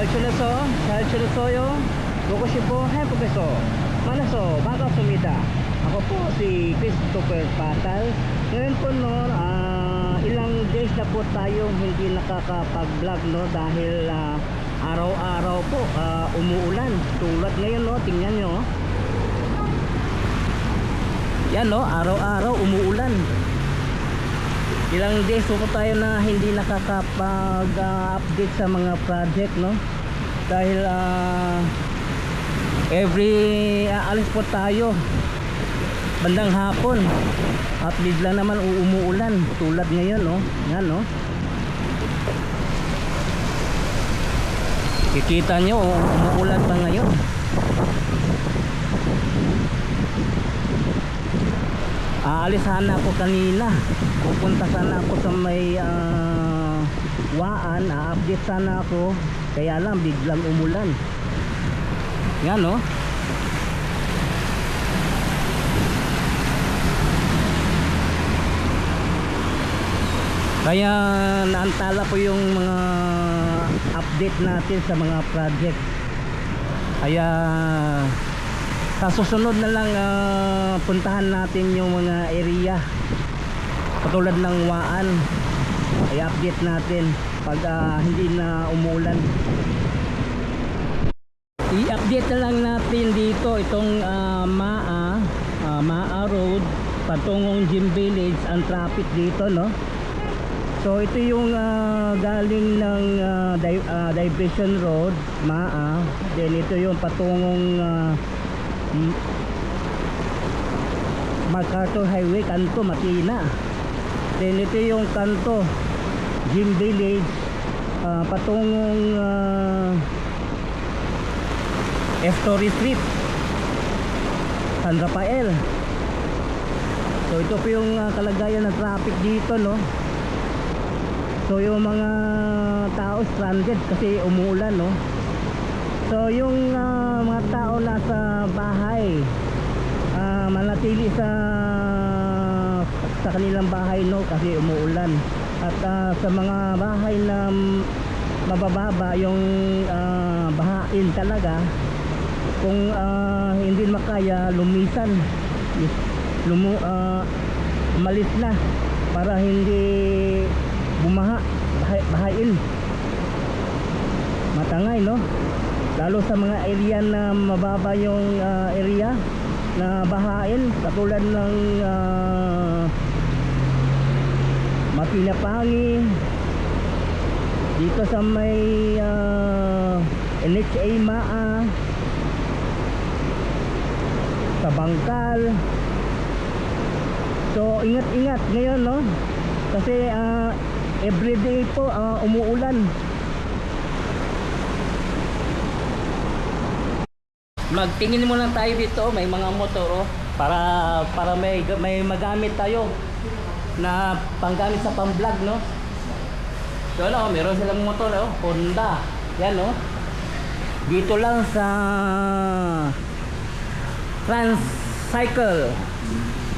잘 지냈어요? 먹고 싶어? 행복해서 만나서 반갑습니다. Ako po si Christopher Patal. Ngayon po no, ilang days na po tayo hindi nakakapag-vlog no dahil araw-araw po umuulan. Tulad ngayon no, tingnan nyo. Yan no, araw-araw umuulan. Ilang days po tayo na hindi nakakapag-update sa mga project no dahil alis po tayo bandang hapon at bigla naman umuulan tulad ngayon no. Yan no, kikita nyo umuulan pa ngayon. Aalis sana ako kanina, pupunta sana ako sa may Waan, update sana ako, kaya lang biglang umulan. Yan no, kaya naantala po yung mga update natin sa mga project. Kaya sa susunod na lang puntahan natin yung mga area katulad ng Waan, ay update natin pag hindi na umuulan. I-update na lang natin dito itong Maa Road patungong Gym Village, ang traffic dito no. So ito yung galing ng Diversion Road, Maa, then ito yung patungong MacArthur Highway, kanto Matina. Then ito yung kanto Gym Village, patungong Story Street, San Rafael. So ito po yung kalagayan ng traffic dito no. So yung mga tao stranded kasi umuulan no. So yung mga tao nasa bahay manatili sa kanilang bahay no kasi umuulan. At sa mga bahay na mabababa yung bahain talaga, kung hindi makaya lumisan, umalis na para hindi bumaha, bahain, matangay no. Lalo sa mga area na mababa yung area na bahain katulad ng Mapinapangi, dito sa may NHA Maa, sa Bangkal. So ingat-ingat ngayon no kasi everyday po umuulan. Magtingin muna tayo dito, may mga motor para may magamit tayo na panggamit sa pang-vlog no. So ano, meron silang motor Honda. Yan no. Dito lang sa Transcycle,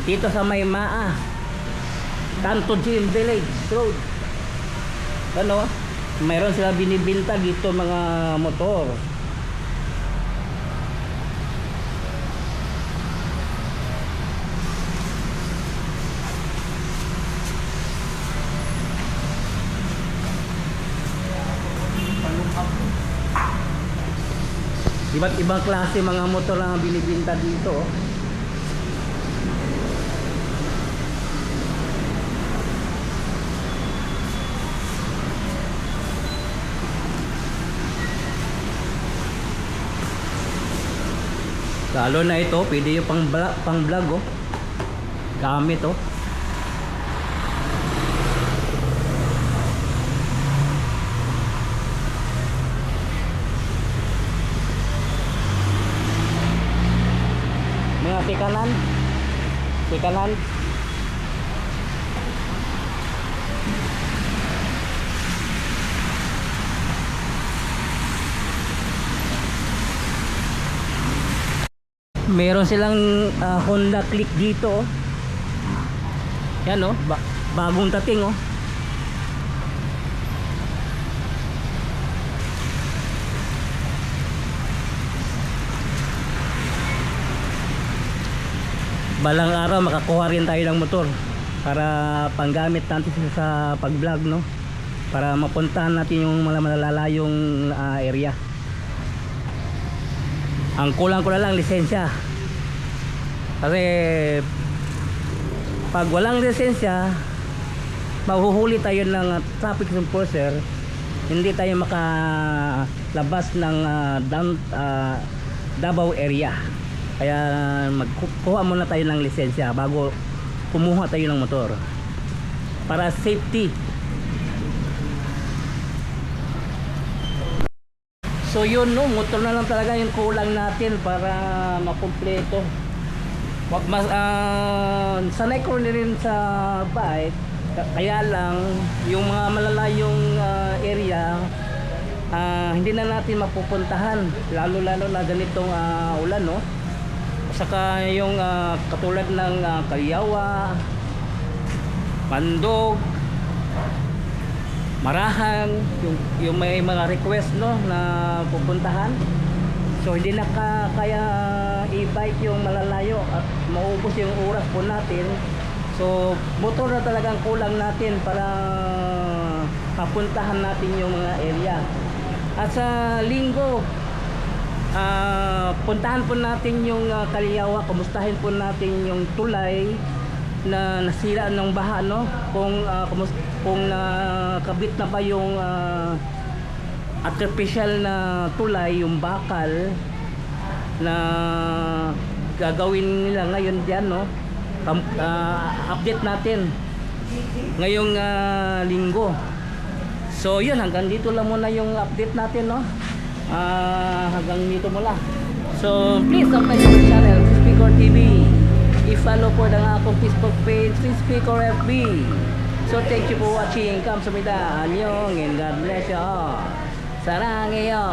dito sa may Maa, kanto Gym Village Road. Ano, meron sila binibinta dito mga motor. Iba't ibang klase mga motor lang ang binibinta dito. Lalo na ito, pwede yung pang vlog gamit mga sikanan. Meron silang Honda Click dito yan bagong dating. balang araw makakuha rin tayo ng motor para panggamit natin sa pag-vlog, no, para mapuntahan natin yung mga malalayong area. Ang kulang ko na lang lisensya, kasi pag walang lisensya mahuhuli tayo ng traffic enforcer, hindi tayo makalabas ng Davao area. Kaya magkuha muna tayo ng lisensya bago kumuha tayo ng motor para safety. So yun, no, motor na lang talaga yung kulang natin para makumpleto. Sanay ko rin sa bike, kaya lang yung mga malalayong area hindi na natin mapupuntahan, lalo na ganitong ulan, no. Saka yung katulad ng Kalyawa, Mandog, Marahan, yung may mga request, no, na pupuntahan. So hindi na kaya e-bike yung malalayo at maubos yung oras po natin. So motor na talagang kulang natin para papuntahan natin yung mga area. At sa linggo, puntahan po natin yung Kalyawa, kumustahin po natin yung tulay na nasira ng baha, no? Kung nakabit na ba yung artificial na tulay, yung bakal na gagawin nila ngayon diyan, no? Update natin ngayong linggo. So yun, hanggang dito lang muna yung update natin, no? Hanggang dito mula. So please subscribe to my channel, Crispicor TV. I-follow po ng akong Facebook page, Crispicor FB. So thank you for watching. Kamsahamnida, annyeong, and God bless you all. Sarangheyo.